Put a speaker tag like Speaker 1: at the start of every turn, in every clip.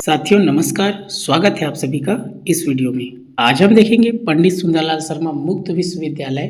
Speaker 1: साथियों नमस्कार, स्वागत है आप सभी का इस वीडियो में। आज हम देखेंगे पंडित सुंदरलाल शर्मा मुक्त विश्वविद्यालय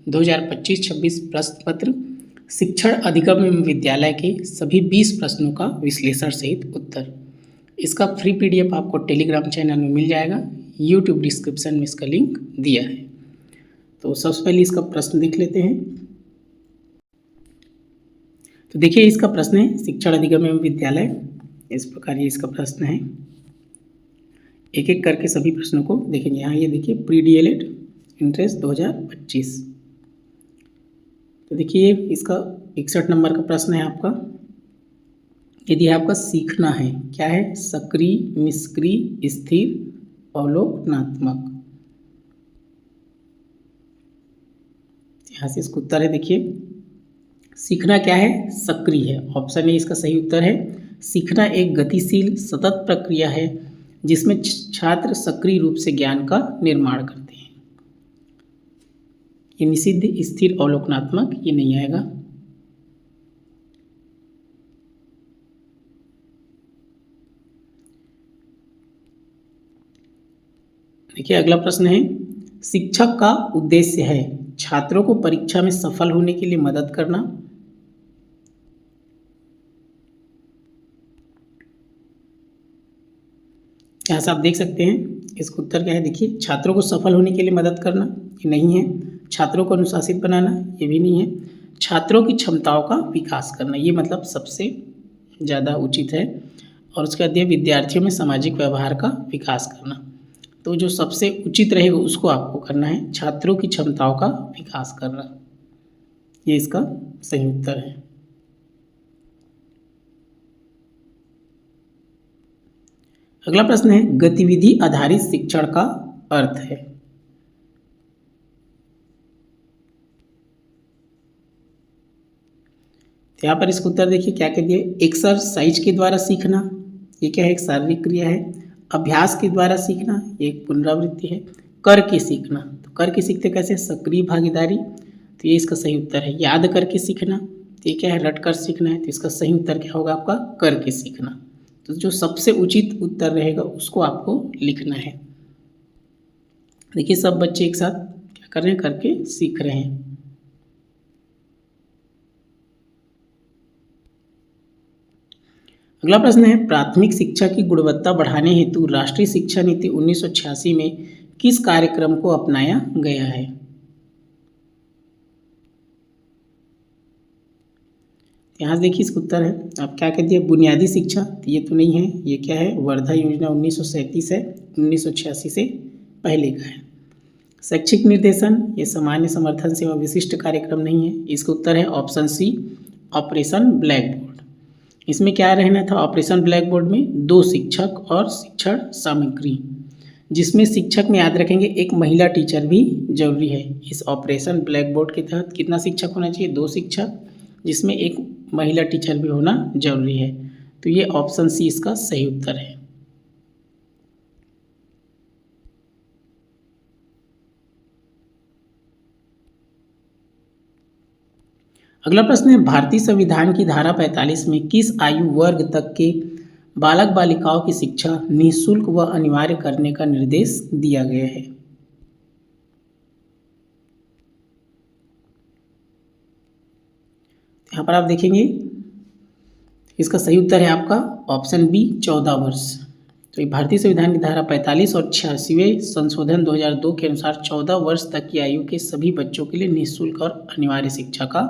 Speaker 1: 2025-26 प्रश्न पत्र शिक्षण अधिगम एवं विद्यालय के सभी 20 प्रश्नों का विश्लेषण सहित उत्तर। इसका फ्री पीडीएफ आपको टेलीग्राम चैनल में मिल जाएगा। यूट्यूब डिस्क्रिप्शन में इसका लिंक दिया है। तो सबसे पहले इसका प्रश्न देख लेते हैं। तो देखिए, इसका प्रश्न है शिक्षण अधिगम एवं विद्यालय। इस प्रकार ये इसका प्रश्न है। एक एक करके सभी प्रश्नों को देखेंगे। यहाँ ये देखिए, प्री डीएलएड इंट्रेंस 2025। तो देखिए इसका 61 नंबर का प्रश्न है आपका। यदि आपका सीखना है, क्या है? सक्रिय, निष्क्रिय, स्थिर, अवलोकनात्मक। यहाँ से इसका उत्तर है। देखिए, सीखना क्या है? सक्रिय है। ऑप्शन ए इसका सही उत्तर है। सीखना एक गतिशील सतत प्रक्रिया है जिसमें छात्र सक्रिय रूप से ज्ञान का निर्माण करते हैं। ये निषिद्ध, स्थिर, अवलोकनात्मक ये नहीं आएगा। देखिए अगला प्रश्न है, शिक्षक का उद्देश्य है छात्रों को परीक्षा में सफल होने के लिए मदद करना। यहाँ से आप देख सकते हैं इसका उत्तर क्या है। देखिए, छात्रों को सफल होने के लिए मदद करना ये नहीं है। छात्रों को अनुशासित बनाना ये भी नहीं है। छात्रों की क्षमताओं का विकास करना ये मतलब सबसे ज़्यादा उचित है। और उसके बाद विद्यार्थियों में सामाजिक व्यवहार का विकास करना। तो जो सबसे उचित रहेगा उसको आपको करना है, छात्रों की क्षमताओं का विकास करना। ये इसका सही उत्तर है। अगला प्रश्न है, गतिविधि आधारित शिक्षण का अर्थ है। यहाँ पर इसका उत्तर देखिए क्या कह दिया। एक्सरसाइज के द्वारा सीखना ये क्या है? एक शारीरिक क्रिया है। अभ्यास के द्वारा सीखना ये एक पुनरावृत्ति है। करके सीखना, तो करके सीखते कैसे? सक्रिय भागीदारी। तो ये इसका सही उत्तर है। याद करके सीखना तो ये क्या है? रट कर सीखना है। तो इसका सही उत्तर क्या होगा आपका? करके सीखना। तो जो सबसे उचित उत्तर रहेगा उसको आपको लिखना है। देखिए सब बच्चे एक साथ क्या कर रहे हैं? करके सीख रहे हैं। अगला प्रश्न है, प्राथमिक शिक्षा की गुणवत्ता बढ़ाने हेतु राष्ट्रीय शिक्षा नीति 1986 में किस कार्यक्रम को अपनाया गया है? यहाँ देखिए इसका उत्तर है। आप क्या कहते हैं? बुनियादी शिक्षा, तो ये तो नहीं है। ये क्या है? वर्धा योजना 1937 है, 1986 से पहले का है। शैक्षिक निर्देशन, ये सामान्य समर्थन सेवा विशिष्ट कार्यक्रम नहीं है। इसका उत्तर है option C, operation blackboard. इसमें क्या रहना था? ऑपरेशन ब्लैक बोर्ड में 2 शिक्षक और शिक्षण सामग्री, जिसमें शिक्षक में याद रखेंगे एक महिला टीचर भी जरूरी है। इस ऑपरेशन ब्लैक बोर्ड के तहत कितना शिक्षक होना चाहिए? 2 शिक्षक, जिसमें एक महिला टीचर भी होना जरूरी है। तो ये ऑप्शन सी इसका सही उत्तर है। अगला प्रश्न है, भारतीय संविधान की धारा 45 में किस आयु वर्ग तक के बालक बालिकाओं की शिक्षा निःशुल्क व अनिवार्य करने का निर्देश दिया गया है? यहाँ पर आप देखेंगे इसका सही उत्तर है आपका ऑप्शन बी, 14 वर्ष। तो ये भारतीय संविधान की धारा 45 और 86वें संशोधन 2002 के अनुसार 14 वर्ष तक की आयु के सभी बच्चों के लिए निःशुल्क और अनिवार्य शिक्षा का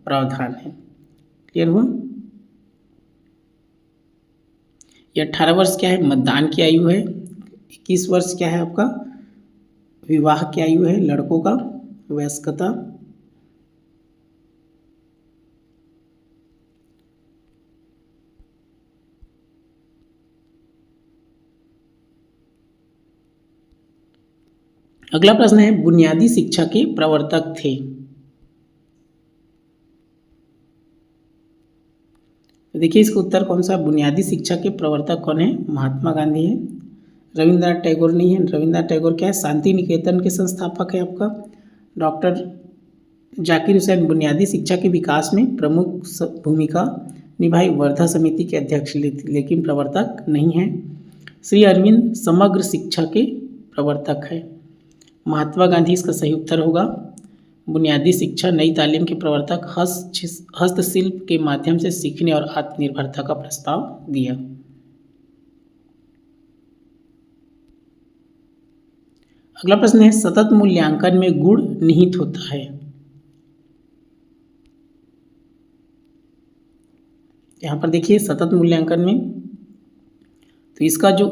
Speaker 1: प्रावधान है। क्लियर हुआ? ये 18 वर्ष क्या है? मतदान की आयु है। 21 वर्ष क्या है आपका? विवाह की आयु है लड़कों का, वयस्कता। अगला प्रश्न है, बुनियादी शिक्षा के प्रवर्तक थे। तो देखिए इसका उत्तर कौन सा? बुनियादी शिक्षा के प्रवर्तक कौन है? महात्मा गांधी है, रविंद्रनाथ टैगोर नहीं है। रविंद्रनाथ टैगोर क्या है? शांति निकेतन के संस्थापक है आपका। डॉक्टर जाकिर हुसैन बुनियादी शिक्षा के विकास में प्रमुख भूमिका निभाई, वर्धा समिति के अध्यक्ष, लेकिन प्रवर्तक नहीं है। श्री अरविंद समग्र शिक्षा के प्रवर्तक है। महात्मा गांधी इसका सही उत्तर होगा। बुनियादी शिक्षा नई तालीम के प्रवर्तक, हस्तशिल्प के माध्यम से सीखने और आत्मनिर्भरता का प्रस्ताव दिया। अगला प्रश्न है, सतत मूल्यांकन में गुण निहित होता है। यहाँ पर देखिए सतत मूल्यांकन में, तो इसका जो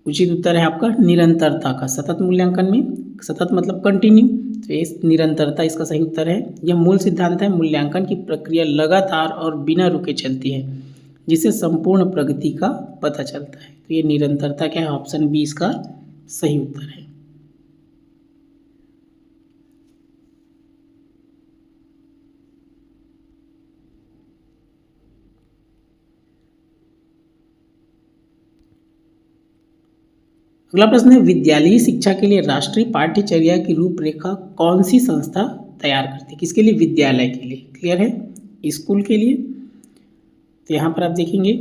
Speaker 1: उचित उत्तर है आपका निरंतरता का। सतत मूल्यांकन में, सतत मतलब कंटिन्यू, तो ये निरंतरता इसका सही उत्तर है। यह मूल सिद्धांत है, मूल्यांकन की प्रक्रिया लगातार और बिना रुके चलती है, जिससे संपूर्ण प्रगति का पता चलता है। तो ये निरंतरता क्या है, ऑप्शन बी इसका सही उत्तर है। अगला प्रश्न है, विद्यालयी शिक्षा के लिए राष्ट्रीय पाठ्यचर्या की रूपरेखा कौन सी संस्था तैयार करती है? किसके लिए? विद्यालय के लिए। क्लियर है, स्कूल के लिए। तो यहाँ पर आप देखेंगे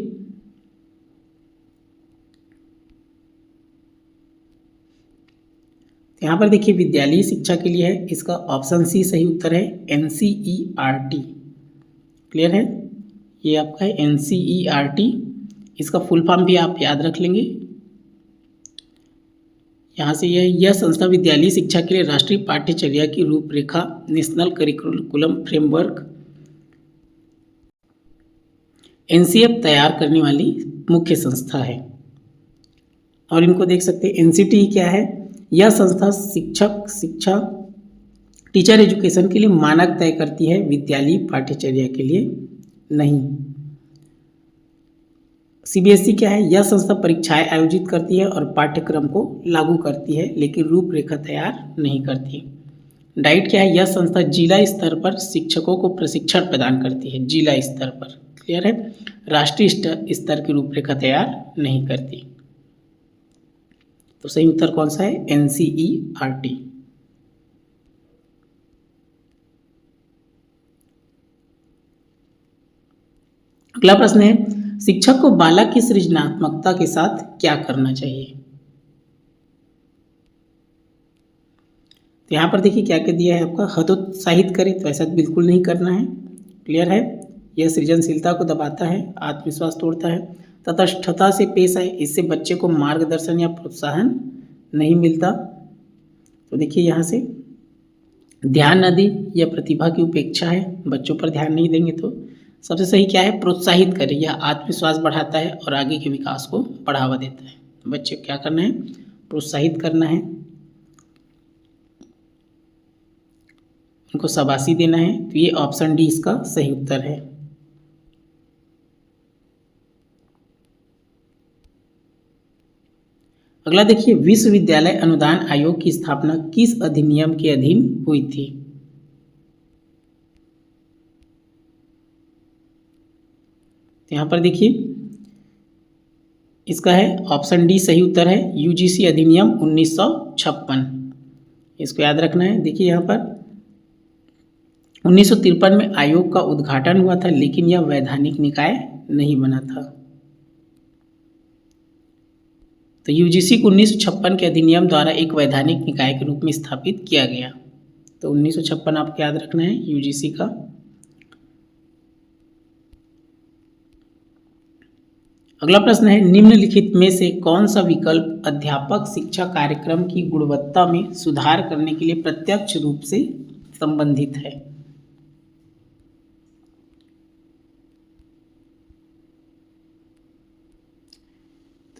Speaker 1: यहाँ पर देखिए विद्यालयी शिक्षा के लिए है, इसका ऑप्शन सी सही उत्तर है, NCERT। क्लियर है, ये आपका है NCERT। इसका फुल फॉर्म भी आप याद रख लेंगे। यहाँ से यह संस्था विद्यालयी शिक्षा के लिए राष्ट्रीय पाठ्यचर्या की रूपरेखा, नेशनल करिकुलम फ्रेमवर्क, NCF तैयार करने वाली मुख्य संस्था है। और इनको देख सकते हैं, NCT क्या है? यह संस्था शिक्षा टीचर एजुकेशन के लिए मानक तय करती है, विद्यालयी पाठ्यचर्या के लिए नहीं। CBSE क्या है? यह संस्था परीक्षाएं आयोजित करती है और पाठ्यक्रम को लागू करती है, लेकिन रूपरेखा तैयार नहीं करती। डाइट क्या है? यह संस्था जिला स्तर पर शिक्षकों को प्रशिक्षण प्रदान करती है, जिला स्तर पर। क्लियर है, राष्ट्रीय स्तर की रूपरेखा तैयार नहीं करती। तो सही उत्तर कौन सा है? NCERT। अगला प्रश्न है, शिक्षक को बालक की सृजनात्मकता के साथ क्या करना चाहिए? तो यहाँ पर देखिए क्या क्या दिया है आपका, हतोत्साहित करे, तो ऐसा बिल्कुल नहीं करना है। क्लियर है, यह सृजनशीलता को दबाता है, आत्मविश्वास तोड़ता है। तटस्थता से पेश आए, इससे बच्चे को मार्गदर्शन या प्रोत्साहन नहीं मिलता। तो देखिए यहाँ से ध्यान न दे, यह प्रतिभा की उपेक्षा है, बच्चों पर ध्यान नहीं देंगे। तो सबसे सही क्या है? प्रोत्साहित करें, यह आत्मविश्वास बढ़ाता है और आगे के विकास को बढ़ावा देता है। बच्चे को क्या करना है? प्रोत्साहित करना है, उनको शाबाशी देना है। तो ये ऑप्शन डी इसका सही उत्तर है। अगला देखिए, विश्वविद्यालय अनुदान आयोग की स्थापना किस अधिनियम के अधीन हुई थी? तो यहाँ पर देखिए इसका है ऑप्शन डी सही उत्तर है, UGC अधिनियम 1956। इसको याद रखना है। देखिए यहाँ पर 1953 में आयोग का उद्घाटन हुआ था, लेकिन यह वैधानिक निकाय नहीं बना था। तो UGC को 1956 के अधिनियम द्वारा एक वैधानिक निकाय के रूप में स्थापित किया गया। तो 1956 आपको याद रखना है UGC का। अगला प्रश्न है, निम्नलिखित में से कौन सा विकल्प अध्यापक शिक्षा कार्यक्रम की गुणवत्ता में सुधार करने के लिए प्रत्यक्ष रूप से संबंधित है?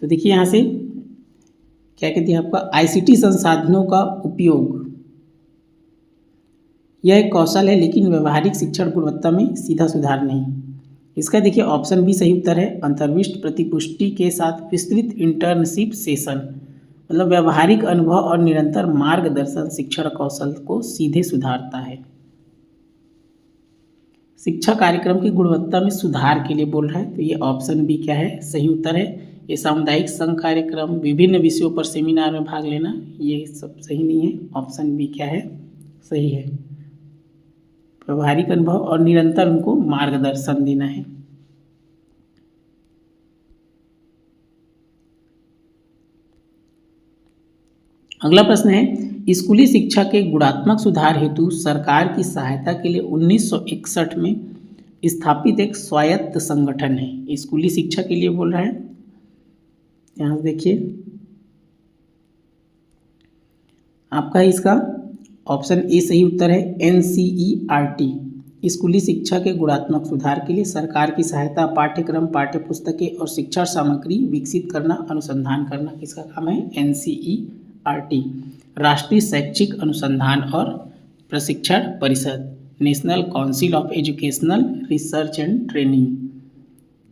Speaker 1: तो देखिए यहाँ से क्या कहती है आपका, ICT संसाधनों का उपयोग, यह एक कौशल है, लेकिन व्यवहारिक शिक्षण गुणवत्ता में सीधा सुधार नहीं। इसका देखिए ऑप्शन बी सही उत्तर है, अंतर्विष्ट प्रतिपुष्टि के साथ विस्तृत इंटर्नशिप सेशन, मतलब व्यवहारिक अनुभव और निरंतर मार्गदर्शन शिक्षण कौशल को सीधे सुधारता है। शिक्षा कार्यक्रम की गुणवत्ता में सुधार के लिए बोल रहा है, तो ये ऑप्शन बी क्या है? सही उत्तर है। ये सामुदायिक संघ कार्यक्रम, विभिन्न विषयों पर सेमिनार में भाग लेना, ये सब सही नहीं है। ऑप्शन बी क्या है? सही है, व्यवहारिक अनुभव और निरंतर उनको मार्गदर्शन देना है। अगला प्रश्न है, स्कूली शिक्षा के गुणात्मक सुधार हेतु सरकार की सहायता के लिए 1961 में स्थापित एक स्वायत्त संगठन है। स्कूली शिक्षा के लिए बोल रहा है, यहाँ देखिए आपका इसका ऑप्शन ए सही उत्तर है, NCERT। स्कूली शिक्षा के गुणात्मक सुधार के लिए सरकार की सहायता, पाठ्यक्रम, पाठ्य पुस्तकें और शिक्षा सामग्री विकसित करना, अनुसंधान करना, किसका काम है? NCERT, राष्ट्रीय शैक्षिक अनुसंधान और प्रशिक्षण परिषद, national council of educational research and training.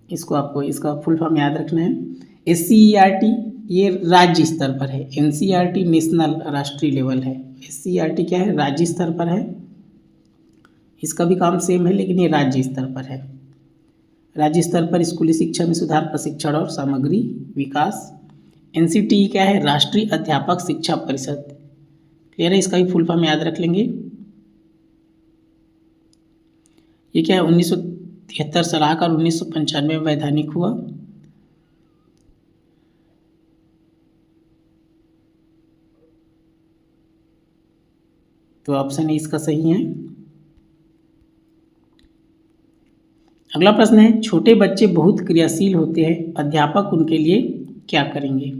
Speaker 1: इसको आपको इसका फुल फॉर्म याद रखना है। SCERT ये राज्य स्तर पर है, NCERT नेशनल राष्ट्रीय लेवल है, SCERT क्या है? राज्य स्तर पर है। इसका भी काम सेम है लेकिन ये राज्य स्तर पर है। राज्य स्तर पर स्कूली शिक्षा में सुधार, प्रशिक्षण और सामग्री विकास। NCTE क्या है? राष्ट्रीय अध्यापक शिक्षा परिषद। क्लियर है? इसका भी फुल फॉर्म याद रख लेंगे। ये क्या है? 1973 सलाहकार, 1995 में वैधानिक हुआ। तो ऑप्शन ए इसका सही है। अगला प्रश्न है, छोटे बच्चे बहुत क्रियाशील होते हैं, अध्यापक उनके लिए क्या करेंगे?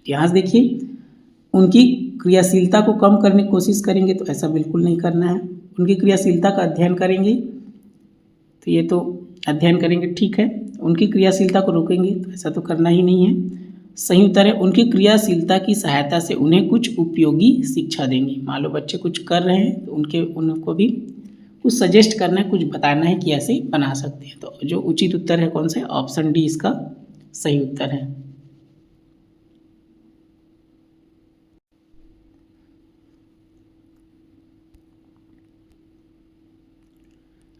Speaker 1: यहाँ से देखिए, उनकी क्रियाशीलता को कम करने की कोशिश करेंगे तो ऐसा बिल्कुल नहीं करना है। उनकी क्रियाशीलता का अध्ययन करेंगे तो ये तो अध्ययन करेंगे, ठीक है। उनकी क्रियाशीलता को रोकेंगे तो ऐसा तो करना ही नहीं है। सही उत्तर है, उनकी क्रियाशीलता की सहायता से उन्हें कुछ उपयोगी शिक्षा देंगे। मान लो बच्चे कुछ कर रहे हैं तो उनको भी कुछ सजेस्ट करना है, कुछ बताना है कि ऐसे बना सकते हैं। तो जो उचित उत्तर है कौन सा है? ऑप्शन डी इसका सही उत्तर है।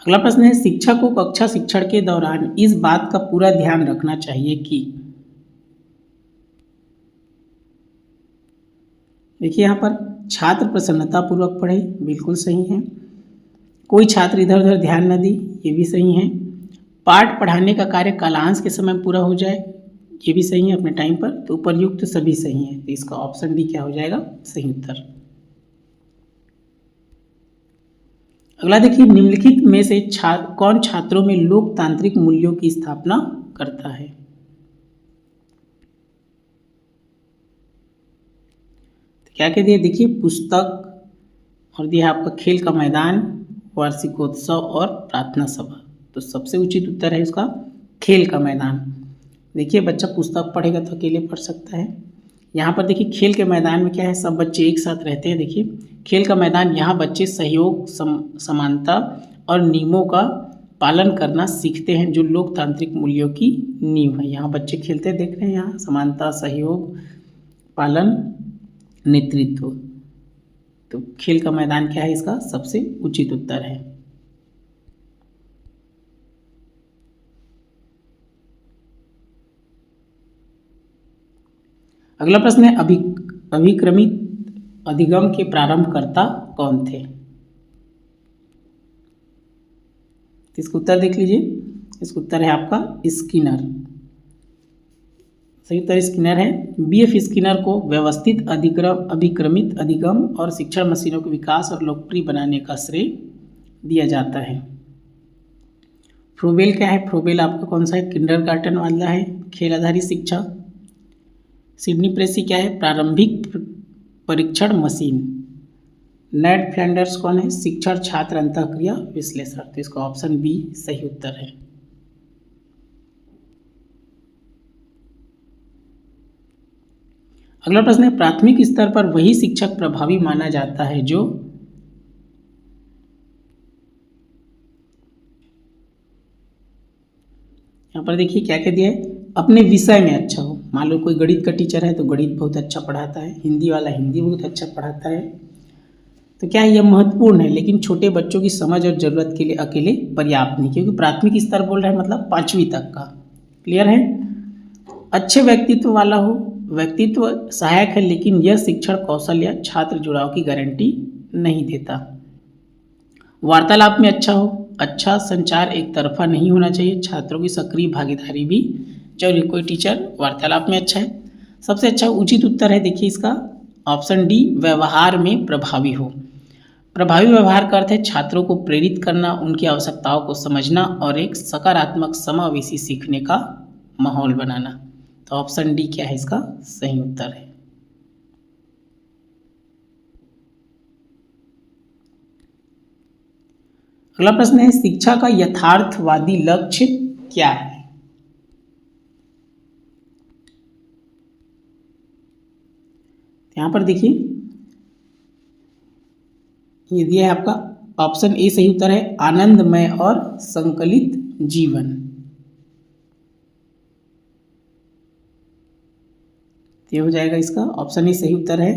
Speaker 1: अगला प्रश्न है, शिक्षक को कक्षा शिक्षण के दौरान इस बात का पूरा ध्यान रखना चाहिए कि, देखिए यहाँ पर छात्र प्रसन्नतापूर्वक पढ़े, बिल्कुल सही है। कोई छात्र इधर उधर ध्यान न दे, ये भी सही है। पाठ पढ़ाने का कार्य कालांश के समय पूरा हो जाए, ये भी सही है अपने टाइम पर। तो उपर्युक्त सभी सही है, तो इसका ऑप्शन डी क्या हो जाएगा? सही उत्तर। अगला देखिए, निम्नलिखित में से कौन छात्रों में लोकतांत्रिक मूल्यों की स्थापना करता है? तो क्या क्या दिया? देखिए, पुस्तक और दिया आपका खेल का मैदान, वार्षिकोत्सव और प्रार्थना सभा। तो सबसे उचित उत्तर है इसका खेल का मैदान। देखिए, बच्चा पुस्तक पढ़ेगा तो अकेले पढ़ सकता है। यहाँ पर देखिए, खेल के मैदान में क्या है? सब बच्चे एक साथ रहते हैं। देखिए, खेल का मैदान, यहाँ बच्चे सहयोग, समानता और नियमों का पालन करना सीखते हैं, जो लोकतांत्रिक मूल्यों की नींव है। यहाँ बच्चे खेलते देख रहे हैं, यहाँ समानता, सहयोग, पालन, नेतृत्व। तो खेल का मैदान क्या है? इसका सबसे उचित उत्तर है। अगला प्रश्न है, अभिक्रमित अधिगम के प्रारंभकर्ता कौन थे? इसका उत्तर देख लीजिए। इसका उत्तर है आपका स्किनर। सही उत्तर स्किनर है। BF स्किनर को व्यवस्थित अभिक्रमित अधिगम और शिक्षण मशीनों के विकास और लोकप्रिय बनाने का श्रेय दिया जाता है। फ्रोबेल क्या है? फ्रोबेल आपका कौन सा है? किंडरगार्टन वाला है, खेल आधारित शिक्षा। सिडनी प्रेसी क्या है? प्रारंभिक परीक्षण मशीन। नेड फ्लैंडर्स कौन है? शिक्षण छात्र अंतःक्रिया विश्लेषण। तो इसका ऑप्शन बी सही उत्तर है। अगला प्रश्न है, प्राथमिक स्तर पर वही शिक्षक प्रभावी माना जाता है जो, यहाँ पर देखिए क्या क्या दिया है? अपने विषय में अच्छा हो। मान लो कोई गणित का टीचर है तो गणित बहुत अच्छा पढ़ाता है, हिंदी वाला हिंदी बहुत अच्छा पढ़ाता है। तो क्या है? यह महत्वपूर्ण है, लेकिन छोटे बच्चों की समझ और ज़रूरत के लिए अकेले पर्याप्त नहीं, क्योंकि प्राथमिक स्तर बोल रहा है मतलब 5वीं तक का। क्लियर है? अच्छे व्यक्तित्व वाला हो, व्यक्तित्व सहायक है, लेकिन यह शिक्षण कौशल या छात्र जुड़ाव की गारंटी नहीं देता। वार्तालाप में अच्छा हो, अच्छा संचार एक तरफा नहीं होना चाहिए, छात्रों की सक्रिय भागीदारी भी चलिए, कोई टीचर वार्तालाप में अच्छा है। सबसे अच्छा उचित उत्तर है, देखिए इसका ऑप्शन डी, व्यवहार में प्रभावी हो। प्रभावी व्यवहार का अर्थ है छात्रों को प्रेरित करना, उनकी आवश्यकताओं को समझना और एक सकारात्मक समावेशी सीखने का माहौल बनाना। तो ऑप्शन डी क्या है इसका सही उत्तर है। अगला प्रश्न है, शिक्षा का यथार्थवादी लक्ष्य क्या है? यहाँ पर देखिए ये दिया है आपका ऑप्शन ए सही उत्तर है, आनंदमय और संकलित जीवन। ये हो जाएगा इसका ऑप्शन ए सही उत्तर है।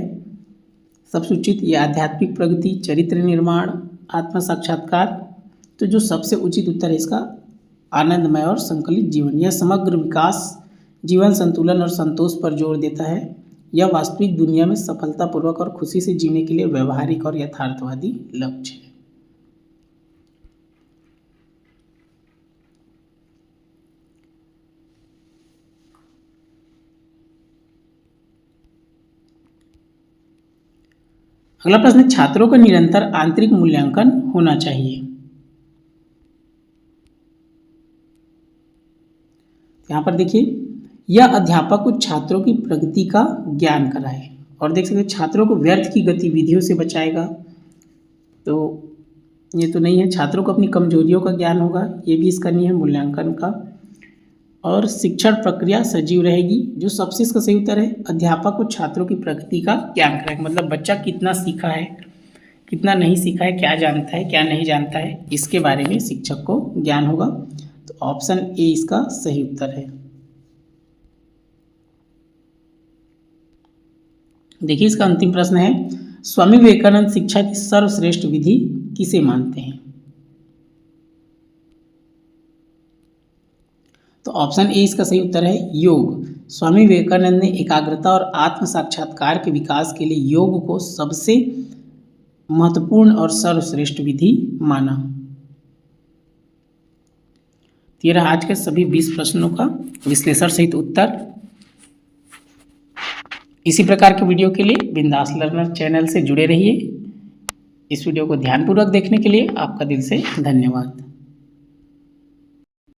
Speaker 1: सबसे उचित ये आध्यात्मिक प्रगति, चरित्र निर्माण, आत्म साक्षात्कार। तो जो सबसे उचित उत्तर है इसका आनंदमय और संकलित जीवन। यह समग्र विकास, जीवन संतुलन और संतोष पर जोर देता है। यह वास्तविक दुनिया में सफलतापूर्वक और खुशी से जीने के लिए व्यवहारिक और यथार्थवादी लक्ष्य है। अगला प्रश्न है, छात्रों का निरंतर आंतरिक मूल्यांकन होना चाहिए। यहाँ पर देखिए यह अध्यापक को छात्रों की प्रगति का ज्ञान कराए और देख सकते हैं छात्रों को व्यर्थ की गतिविधियों से बचाएगा। तो ये तो नहीं है। छात्रों को अपनी कमजोरियों का ज्ञान होगा, ये भी इसका नहीं है मूल्यांकन का। और शिक्षण प्रक्रिया सजीव रहेगी। जो सबसे इसका सही उत्तर है, अध्यापक को छात्रों की प्रगति का ज्ञान कराएगा। मतलब बच्चा कितना सीखा है, कितना नहीं सीखा है, क्या जानता है, क्या नहीं जानता है, इसके बारे में शिक्षक को ज्ञान होगा। तो ऑप्शन ए इसका सही उत्तर है। देखिए इसका अंतिम प्रश्न है, स्वामी विवेकानंद शिक्षा की सर्वश्रेष्ठ विधि किसे मानते हैं? तो ऑप्शन ए इसका सही उत्तर है, योग। स्वामी विवेकानंद ने एकाग्रता और आत्म साक्षात्कार के विकास के लिए योग को सबसे महत्वपूर्ण और सर्वश्रेष्ठ विधि माना। ये रहा आज के सभी 20 प्रश्नों का विश्लेषण सहित उत्तर। इसी प्रकार के वीडियो के लिए बिंदास लर्नर चैनल से जुड़े रहिए। इस वीडियो को ध्यानपूर्वक देखने के लिए आपका दिल से धन्यवाद।